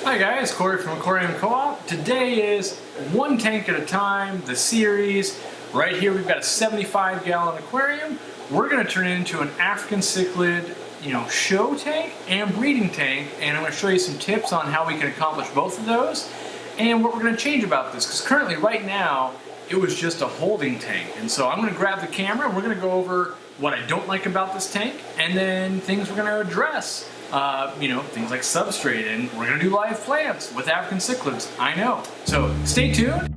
Hi guys, Corey from Aquarium Co-op. Today is one tank at a time, the series. Right here we've got a 75-gallon aquarium. We're going to turn it into an African cichlid, show tank and breeding tank, and I'm going to show you some tips on how we can accomplish both of those and what we're going to change about this, because currently right now it was just a holding tank. And so I'm going to grab the camera and we're going to go over what I don't like about this tank and then things we're going to address. Things like substrate, and we're gonna do live plants with African cichlids. I know. So stay tuned.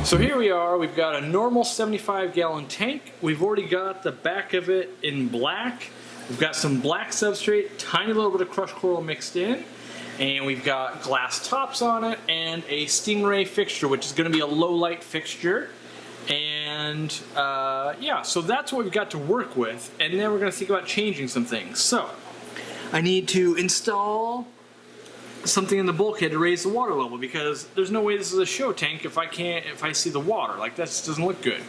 So here we are, we've got a normal 75-gallon tank. We've already got the back of it in black. We've got some black substrate, tiny little bit of crushed coral mixed in, and we've got glass tops on it and a stingray fixture, which is gonna be a low light fixture. And so that's what we've got to work with, and then we're going to think about changing some things. So I need to install something in the bulkhead to raise the water level, because there's no way this is a show tank if I see the water. Like, that just doesn't look good.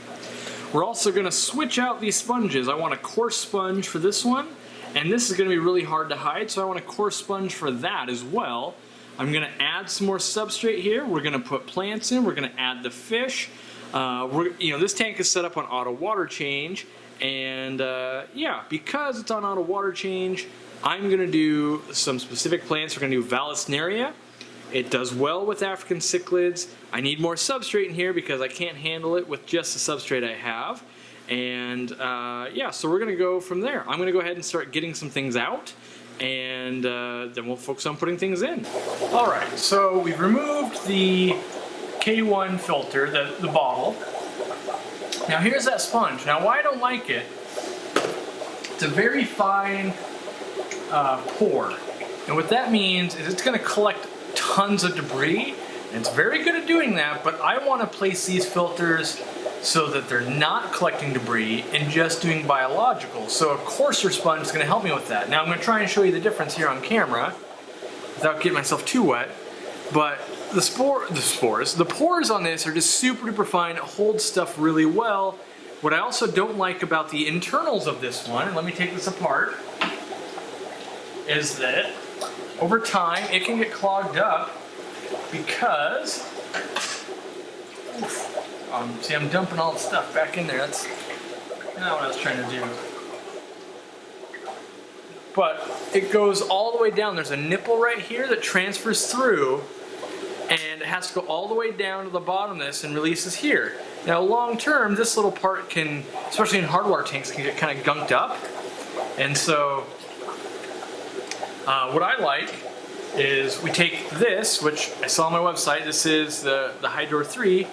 We're also going to switch out these sponges. I want a coarse sponge for this one, and this is going to be really hard to hide, so I want a coarse sponge for that as well. I'm going to add some more substrate here. We're going to put plants in. We're going to add the fish. This tank is set up on auto water change, and because it's on auto water change, I'm going to do some specific plants. We're going to do Vallisneria. It does well with African cichlids. I need more substrate in here because I can't handle it with just the substrate I have. And so we're going to go from there. I'm going to go ahead and start getting some things out, and then we'll focus on putting things in. Alright, so we've removed the K1 filter, the bottle. Now here's that sponge. Now why I don't like it, it's a very fine pore. And what that means is it's going to collect tons of debris, and it's very good at doing that, but I want to place these filters so that they're not collecting debris and just doing biological. So a coarser sponge is going to help me with that. Now I'm going to try and show you the difference here on camera without getting myself too wet, but the pores on this are just super duper fine. It holds stuff really well. What I also don't like about the internals of this one, and let me take this apart, is that over time it can get clogged up because, see, I'm dumping all the stuff back in there. That's not what I was trying to do. But it goes all the way down. There's a nipple right here that transfers through, and it has to go all the way down to the bottom of this and releases here. Now long term, this little part can, especially in hard water tanks, can get kind of gunked up. And so what I like is we take this, which I saw on my website. This is the Hydro 3.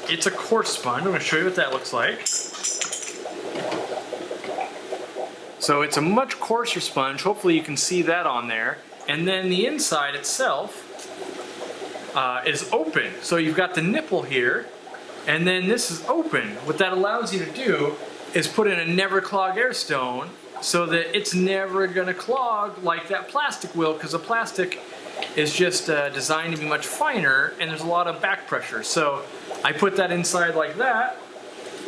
It's a coarse sponge. I'm going to show you what that looks like. So it's a much coarser sponge. Hopefully you can see that on there. And then the inside itself is open. So you've got the nipple here, and then this is open. What that allows you to do is put in a never clog air stone so that it's never going to clog like that plastic will, because the plastic is just designed to be much finer, and there's a lot of back pressure. So I put that inside like that,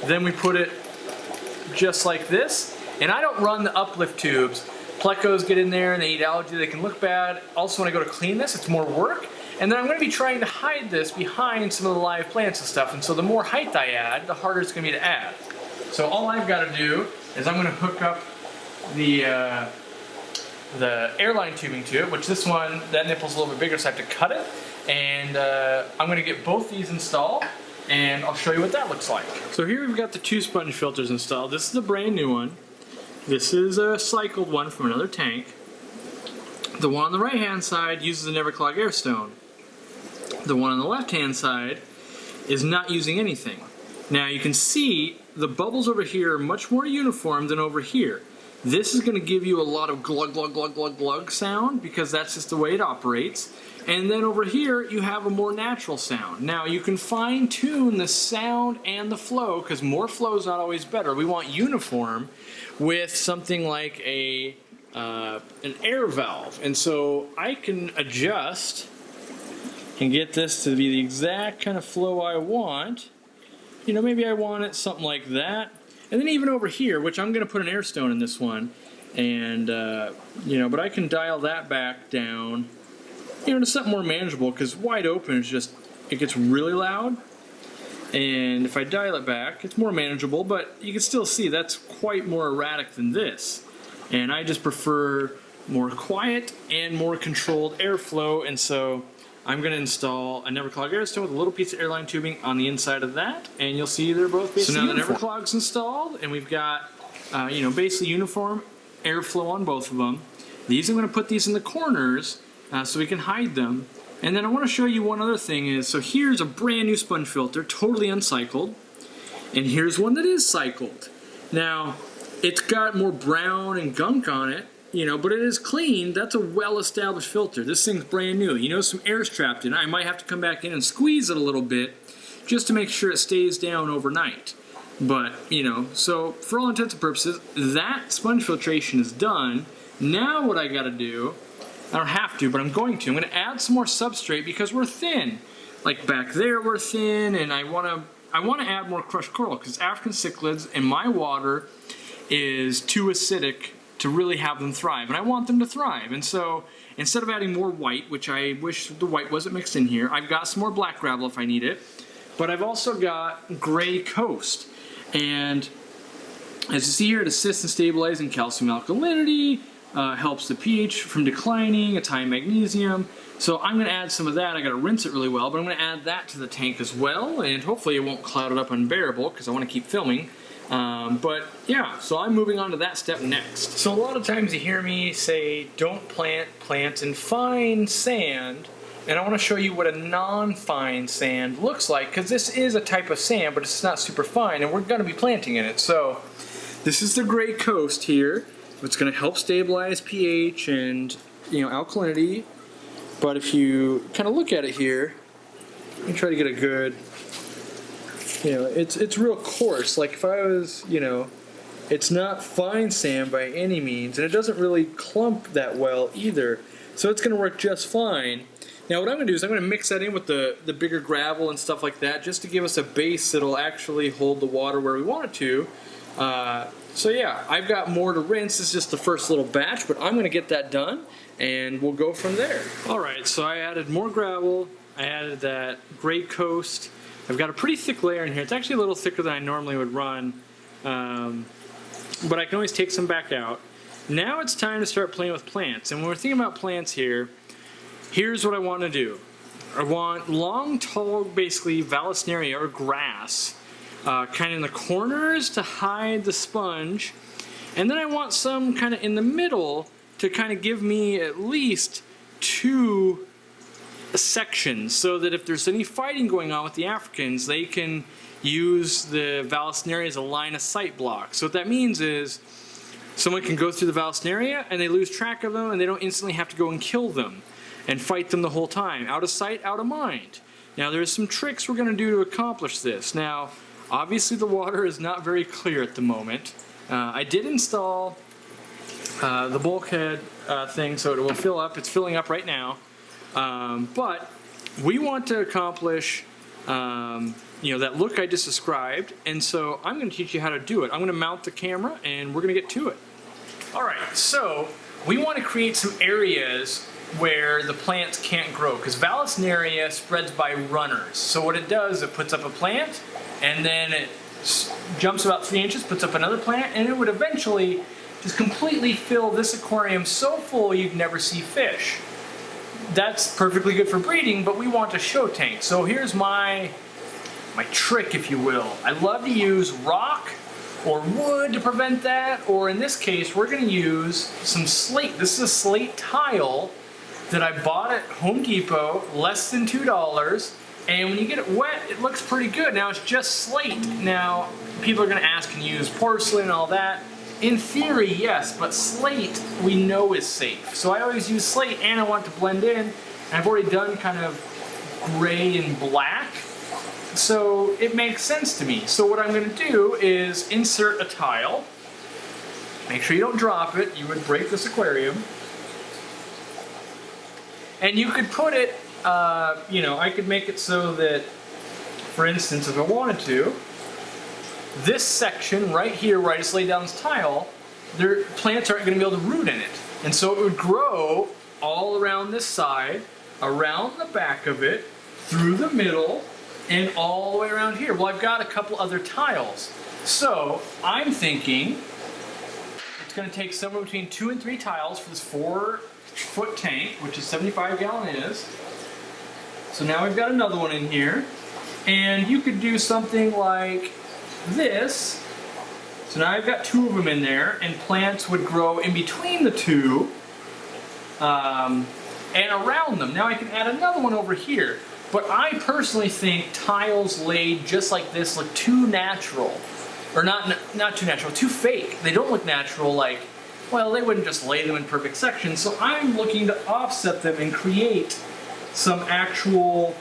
then we put it just like this, and I don't run the uplift tubes. Plecos get in there and they eat algae, they can look bad. Also, when I go to clean this, it's more work. And then I'm going to be trying to hide this behind some of the live plants and stuff, and so the more height I add, the harder it's going to be to add. So all I've got to do is I'm going to hook up the airline tubing to it, which this one, that nipple's a little bit bigger, so I have to cut it. And I'm going to get both these installed, and I'll show you what that looks like. So here we've got the two sponge filters installed. This is a brand new one. This is a cycled one from another tank. The one on the right hand side uses a never clog air stone. The one on the left hand side is not using anything. Now you can see the bubbles over here are much more uniform than over here. This is going to give you a lot of glug glug glug glug glug sound, because that's just the way it operates. And then over here you have a more natural sound. Now you can fine tune the sound and the flow, because more flow is not always better. We want uniform with something like an air valve. And so I can adjust and get this to be the exact kind of flow I want. You know, maybe I want it something like that. And then even over here, which I'm going to put an air stone in this one, and you know, but I can dial that back down, you know, to something more manageable, because wide open is just, it gets really loud. And if I dial it back, it's more manageable, but you can still see that's quite more erratic than this. And I just prefer more quiet and more controlled airflow, and so I'm going to install a never clog air stone with a little piece of airline tubing on the inside of that, and you'll see they're both basically uniform. So now the never clog's installed, and we've got you know, basically uniform airflow on both of them. These, I'm going to put these in the corners so we can hide them. And then I want to show you one other thing is, so here's a brand new sponge filter, totally uncycled, and here's one that is cycled. Now, it's got more brown and gunk on it, you know, but it is clean. That's a well-established filter. This thing's brand new. You know, some air's trapped in it. I might have to come back in and squeeze it a little bit just to make sure it stays down overnight. But, you know, so for all intents and purposes, that sponge filtration is done. Now what I got to do, I don't have to, but I'm going to add some more substrate because we're thin. Like back there we're thin, and I want to add more crushed coral because African cichlids in my water is too acidic to really have them thrive, and I want them to thrive. And so instead of adding more white, which I wish the white wasn't mixed in here, I've got some more black gravel if I need it, but I've also got gray coast. And as you see here, it assists in stabilizing calcium alkalinity, helps the pH from declining, it's high in magnesium. So I'm going to add some of that. I got to rinse it really well, but I'm going to add that to the tank as well, and hopefully it won't cloud it up unbearable because I want to keep filming. But yeah, so I'm moving on to that step next. So a lot of times you hear me say, don't plant plants in fine sand, and I want to show you what a non-fine sand looks like, because this is a type of sand, but it's not super fine, and we're going to be planting in it. So this is the gray coast here. It's going to help stabilize pH and, you know, alkalinity. But if you kind of look at it here, and try to get a good, you know, it's real coarse. Like if I was, you know, it's not fine sand by any means, and it doesn't really clump that well either. So it's going to work just fine. Now what I'm going to do is I'm going to mix that in with the bigger gravel and stuff like that, just to give us a base that'll actually hold the water where we want it to. So yeah, I've got more to rinse. This is just the first little batch, but I'm going to get that done, and we'll go from there. Alright, so I added more gravel. I added that gray coast. I've got a pretty thick layer in here. It's actually a little thicker than I normally would run, but I can always take some back out. Now it's time to start playing with plants, and when we're thinking about plants here, here's what I want to do. I want long, tall, basically Vallisneria or grass, kind of in the corners to hide the sponge, and then I want some kind of in the middle to kind of give me at least 2 sections, so that if there's any fighting going on with the Africans, they can use the Vallisneria as a line of sight block. So what that means is someone can go through the Vallisneria and they lose track of them, and they don't instantly have to go and kill them and fight them the whole time. Out of sight, out of mind. Now there's some tricks we're going to do to accomplish this. Now obviously the water is not very clear at the moment. I did install the bulkhead thing so it will fill up. It's filling up right now. But we want to accomplish you know, that look I just described, and so I'm going to teach you how to do it. I'm going to mount the camera and we're going to get to it. Alright, so we want to create some areas where the plants can't grow, because Vallisneria spreads by runners. So what it does, it puts up a plant, and then it jumps about 3 inches, puts up another plant, and it would eventually just completely fill this aquarium so full you'd never see fish. That's perfectly good for breeding, but we want a show tank. So here's my trick, if you will. I love to use rock or wood to prevent that, or in this case, we're going to use some slate. This is a slate tile that I bought at Home Depot, less than $2, and when you get it wet, it looks pretty good. Now it's just slate. Now, people are going to ask, can you use porcelain and all that? In theory, yes, but slate we know is safe. So I always use slate, and I want it to blend in. And I've already done kind of gray and black, so it makes sense to me. So what I'm going to do is insert a tile. Make sure you don't drop it. You would break this aquarium. And you could put it, you know, I could make it so that, for instance, if I wanted to, this section right here where I just laid down this tile, their plants aren't going to be able to root in it. And so it would grow all around this side, around the back of it, through the middle, and all the way around here. Well, I've got a couple other tiles. So I'm thinking it's going to take somewhere between 2 and 3 tiles for this 4-foot tank, which is 75 gallon is. So now we've got another one in here. And you could do something like this. So now I've got 2 of them in there, and plants would grow in between the 2 and around them. Now I can add another one over here. But I personally think tiles laid just like this look too natural. Or not too natural, too fake. They don't look natural like, well, they wouldn't just lay them in perfect sections. So I'm looking to offset them and create some actual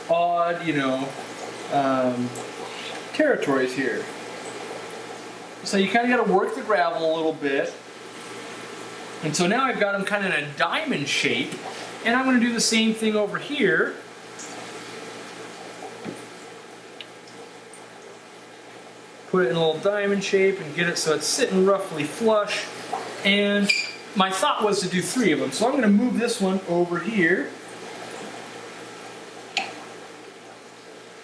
odd, territories here. So you kind of got to work the gravel a little bit. And so now I've got them kind of in a diamond shape. And I'm going to do the same thing over here. Put it in a little diamond shape and get it so it's sitting roughly flush. And my thought was to do 3 of them. So I'm going to move this one over here.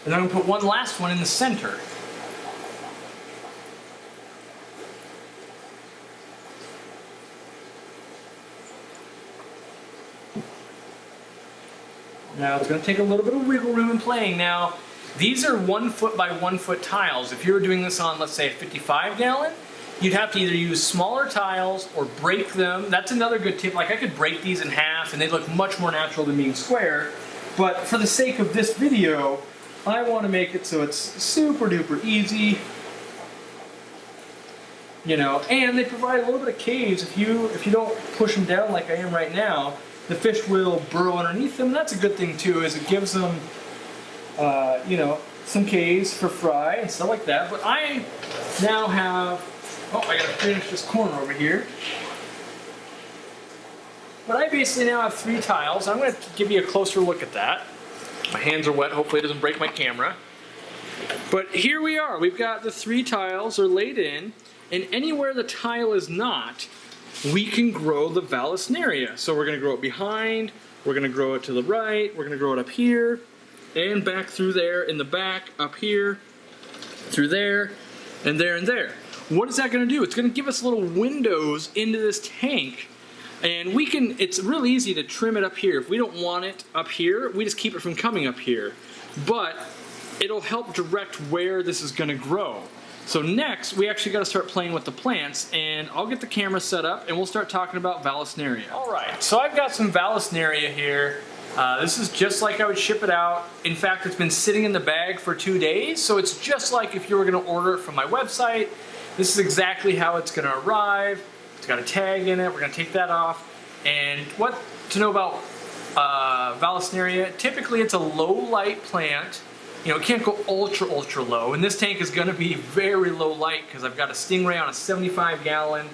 And I'm going to put one last one in the center. Now it's going to take a little bit of wiggle room in playing. Now, these are 1 foot by 1 foot tiles. If you were doing this on, let's say, a 55 gallon, you'd have to either use smaller tiles or break them. That's another good tip. Like, I could break these in half and they'd look much more natural than being square. But for the sake of this video, I want to make it so it's super duper easy. And they provide a little bit of caves. If you don't push them down like I am right now, the fish will burrow underneath them. That's a good thing too, is it gives them, some caves for fry and stuff like that. But I now have, I gotta finish this corner over here. But I basically now have 3 tiles. I'm gonna give you a closer look at that. My hands are wet, hopefully it doesn't break my camera. But here we are, we've got the 3 tiles are laid in, and anywhere the tile is not, we can grow the Vallisneria. So we're going to grow it behind, we're going to grow it to the right, we're going to grow it up here, and back through there, in the back, up here, through there, and there and there. What is that going to do? It's going to give us little windows into this tank, and it's really easy to trim it up here. If we don't want it up here, we just keep it from coming up here. But it'll help direct where this is going to grow. So next, we actually got to start playing with the plants, and I'll get the camera set up and we'll start talking about Vallisneria. Alright, so I've got some Vallisneria here. This is just like I would ship it out. In fact, it's been sitting in the bag for 2 days, so it's just like if you were going to order it from my website. This is exactly how it's going to arrive. It's got a tag in it, we're going to take that off. And what to know about Vallisneria, typically it's a low light plant. It can't go ultra low, and this tank is going to be very low light because I've got a Stingray on a 75 gallon,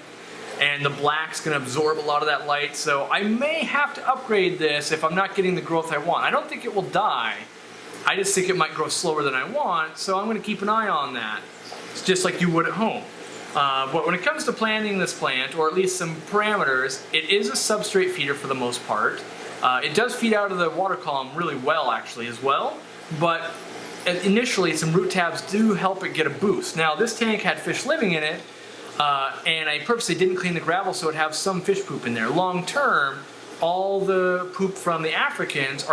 and the black's going to absorb a lot of that light, so I may have to upgrade this if I'm not getting the growth I want. I don't think it will die, I just think it might grow slower than I want, so I'm going to keep an eye on that. It's just like you would at home. But when it comes to planting this plant, or at least some parameters, it is a substrate feeder for the most part. It does feed out of the water column really well actually as well, but initially some root tabs do help it get a boost. Now this tank had fish living in it, and I purposely didn't clean the gravel so it would have some fish poop in there. Long term, all the poop from the Africans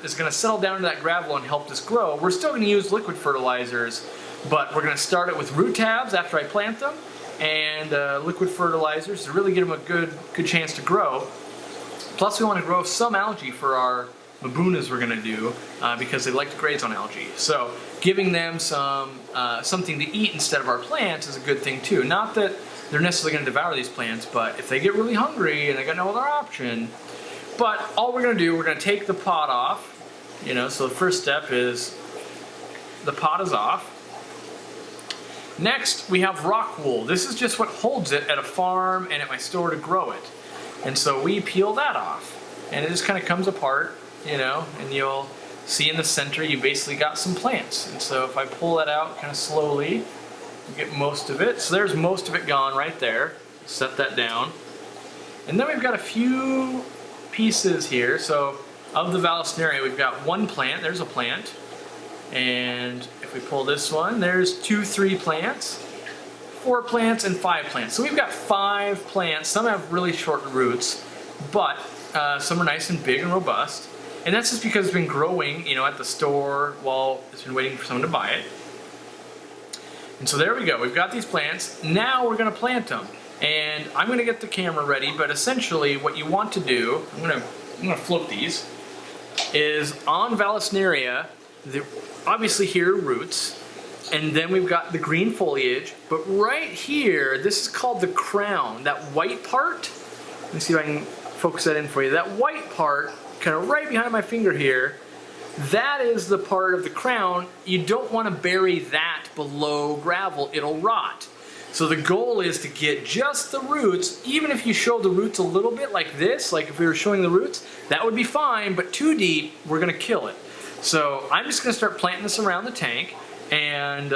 is gonna settle down to that gravel and help this grow. We're still gonna use liquid fertilizers, but we're gonna start it with root tabs after I plant them, and liquid fertilizers to really give them a good chance to grow. Plus we want to grow some algae for our mbunas we're going to do because they like to graze on algae. So giving them something to eat instead of our plants is a good thing too. Not that they're necessarily going to devour these plants, but if they get really hungry and they got no other option. But all we're going to do, we're going to take the pot off. So the first step is the pot is off. Next, we have rock wool. This is just what holds it at a farm and at my store to grow it. And so we peel that off, and it just kind of comes apart, and you'll see in the center you basically got some plants. And so if I pull that out kind of slowly, you get most of it. So there's most of it gone right there. Set that down. And then we've got a few pieces here. So of the Vallisneria, we've got one plant. There's a plant. And if we pull this one, there's 2, 3 plants, 4 plants, and 5 plants. So we've got 5 plants. Some have really short roots, but some are nice and big and robust. And that's just because it's been growing, you know, at the store while it's been waiting for someone to buy it. And so there we go. We've got these plants. Now we're going to plant them. And I'm going to get the camera ready, but essentially what you want to do, I'm going to flip these, is on Vallisneria, obviously here are roots, and then we've got the green foliage, but right here, this is called the crown, that white part. Let me see if I can focus that in for you. That white part, kind of right behind my finger here, that is the part of the crown. You don't want to bury that below gravel, it'll rot. So the goal is to get just the roots. Even if you show the roots a little bit like this, like if we were showing the roots, that would be fine, but too deep, we're gonna kill it. So I'm just gonna start planting this around the tank, and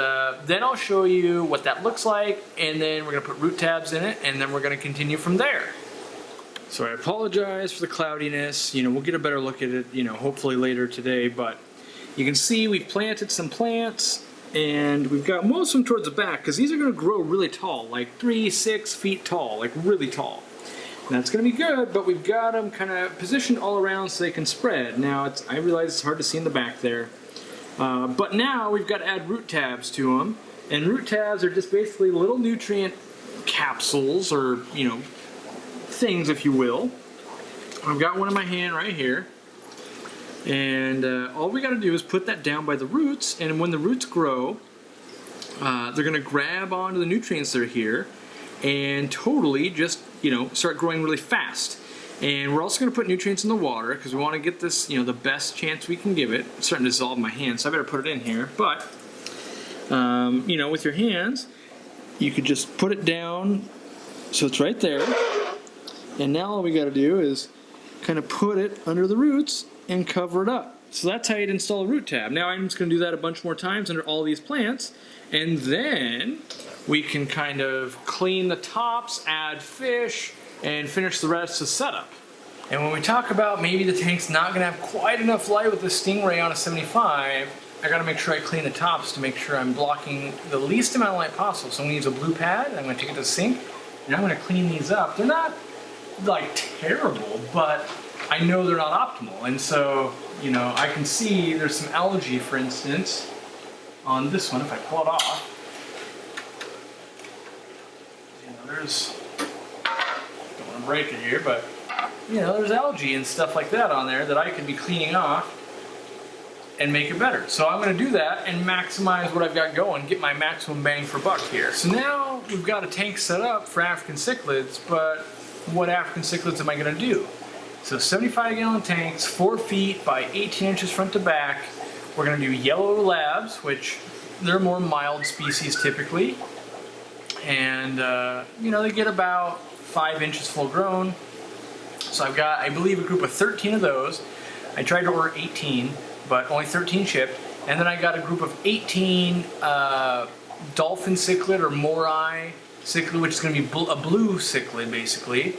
then I'll show you what that looks like, and then we're gonna put root tabs in it, and then we're gonna continue from there. So I apologize for the cloudiness. You know, we'll get a better look at it, you know, hopefully later today, but you can see we've planted some plants, and we've got most of them towards the back, because these are gonna grow really tall, like 3, 6 feet tall, like really tall. And that's gonna be good, but we've got them kind of positioned all around so they can spread. Now, I realize it's hard to see in the back there, but now we've got to add root tabs to them. And root tabs are just basically little nutrient capsules, or, you know, things, if you will. I've got one in my hand right here. And all we got to do is put that down by the roots, and when the roots grow, they're going to grab onto the nutrients that are here and totally just, you know, start growing really fast. And we're also going to put nutrients in the water because we want to get this, you know, the best chance we can give it. It's starting to dissolve in my hand, so I better put it in here. But, you know, with your hands, you could just put it down so it's right there. And now all we got to do is kind of put it under the roots and cover it up. So that's how you'd install a root tab. Now I'm just going to do that a bunch more times under all these plants, and then we can kind of clean the tops, add fish, and finish the rest of the setup. And when we talk about maybe the tank's not going to have quite enough light with the Stingray on a 75, I got to make sure I clean the tops to make sure I'm blocking the least amount of light possible. So I'm going to use a blue pad, I'm going to take it to the sink, and I'm going to clean these up. They're not like terrible, but I know they're not optimal, and so, you know, I can see there's some algae, for instance, on this one. If I pull it off, you know, there's, don't want to break it here, but, you know, there's algae and stuff like that on there that I could be cleaning off and make it better. So I'm going to do that and maximize what I've got going, get my maximum bang for buck here. So now we've got a tank set up for African cichlids, but what African cichlids am I going to do? So 75-gallon tanks, 4 feet by 18 inches front to back. We're going to do yellow labs, which they're more mild species typically. And, you know, they get about 5 inches full grown. So I've got, I believe, a group of 13 of those. I tried to order 18, but only 13 shipped. And then I got a group of 18 dolphin cichlid or morai cichlid, which is going to be a blue cichlid basically.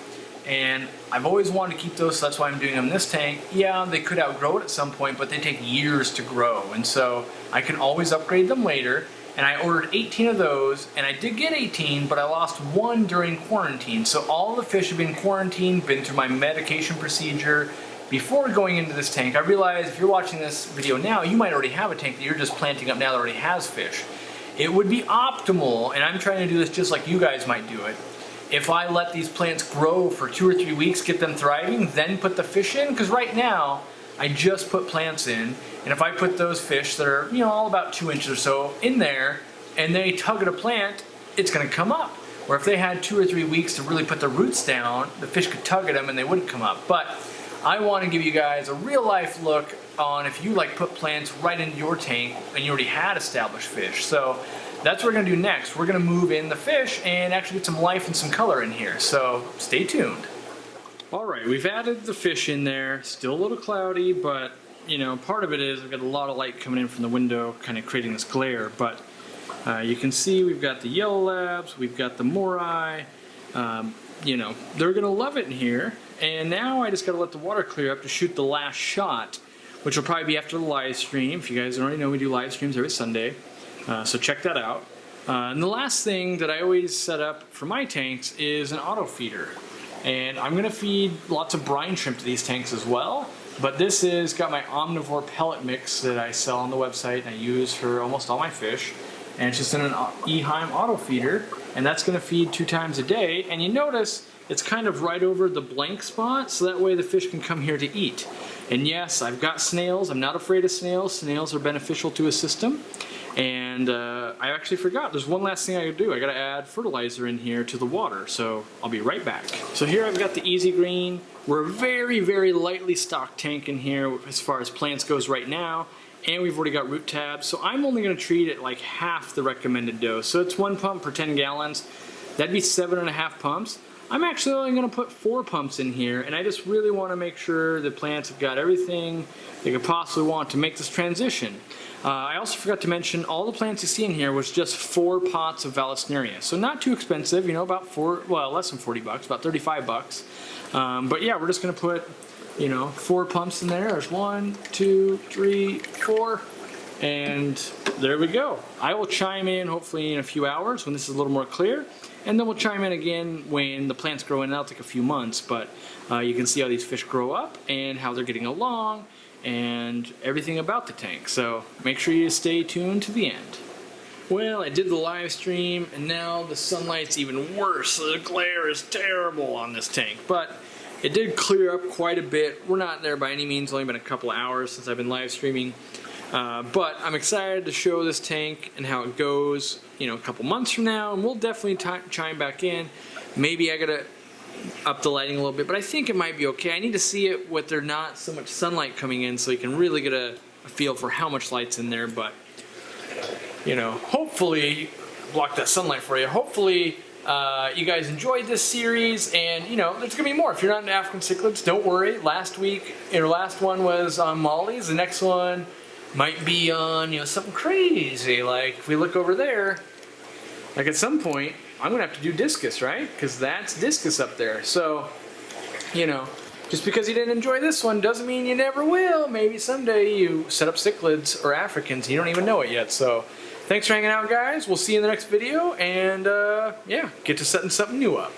And I've always wanted to keep those, so that's why I'm doing them in this tank. Yeah, they could outgrow it at some point, but they take years to grow. And so I can always upgrade them later. And I ordered 18 of those, and I did get 18, but I lost 1 during quarantine. So all the fish have been quarantined, been through my medication procedure. Before going into this tank, I realized if you're watching this video now, you might already have a tank that you're just planting up now that already has fish. It would be optimal, and I'm trying to do this just like you guys might do it, if I let these plants grow for 2 or 3 weeks, get them thriving, then put the fish in, because right now, I just put plants in, and if I put those fish that are, you know, all about 2 inches or so in there, and they tug at a plant, it's gonna come up. Or if they had 2 or 3 weeks to really put the roots down, the fish could tug at them and they wouldn't come up. But I wanna give you guys a real life look on if you like put plants right into your tank and you already had established fish. So that's what we're gonna do next. We're gonna move in the fish and actually get some life and some color in here. So stay tuned. All right, we've added the fish in there. Still a little cloudy, but you know, part of it is I've got a lot of light coming in from the window, kind of creating this glare, but you can see we've got the yellow labs, we've got the morai, you know, they're gonna love it in here. And now I just gotta let the water clear up to shoot the last shot, which will probably be after the live stream. If you guys already know, we do live streams every Sunday, so check that out. And the last thing that I always set up for my tanks is an auto feeder. And I'm gonna feed lots of brine shrimp to these tanks as well, but this is got my omnivore pellet mix that I sell on the website and I use for almost all my fish. And it's just in an Eheim auto feeder, and that's gonna feed 2 times a day. And you notice it's kind of right over the blank spot, so that way the fish can come here to eat. And yes, I've got snails. I'm not afraid of snails. Snails are beneficial to a system. And I actually forgot, there's one last thing I gotta do. I gotta add fertilizer in here to the water, so I'll be right back. So here I've got the Easy Green. We're a very, very lightly stocked tank in here as far as plants goes right now. And we've already got root tabs, so I'm only gonna treat it like half the recommended dose. So it's 1 pump per 10 gallons. That'd be 7.5 pumps. I'm actually only gonna put 4 pumps in here, and I just really wanna make sure the plants have got everything they could possibly want to make this transition. I also forgot to mention all the plants you see in here was just 4 pots of Vallisneria. So not too expensive, you know, about less than 40 bucks, about 35 bucks. But yeah, we're just gonna put, you know, 4 pumps in there. There's 1, 2, 3, 4, and there we go. I will chime in hopefully in a few hours when this is a little more clear, and then we'll chime in again when the plants grow in. That'll take a few months, but you can see how these fish grow up and how they're getting along and everything about the tank. So make sure you stay tuned to the end. Well, I did the live stream, and now the sunlight's even worse. The glare is terrible on this tank, but it did clear up quite a bit. We're not there by any means, only been a couple of hours since I've been live streaming. But I'm excited to show this tank and how it goes, you know, a couple months from now, and we'll definitely chime back in. Maybe I gotta up the lighting a little bit, but I think it might be okay. I need to see it with there not so much sunlight coming in so you can really get a feel for how much light's in there. But, you know, hopefully, block that sunlight for you. Hopefully, you guys enjoyed this series, and you know there's gonna be more. If you're not into African cichlids, don't worry. Last one was on mollies. The next one might be on, you know, something crazy. Like if we look over there, like at some point I'm gonna have to do discus, right? Because that's discus up there. So, you know, just because you didn't enjoy this one doesn't mean you never will. Maybe someday you set up cichlids or Africans and you don't even know it yet. So thanks for hanging out, guys. We'll see you in the next video, and yeah, get to setting something new up.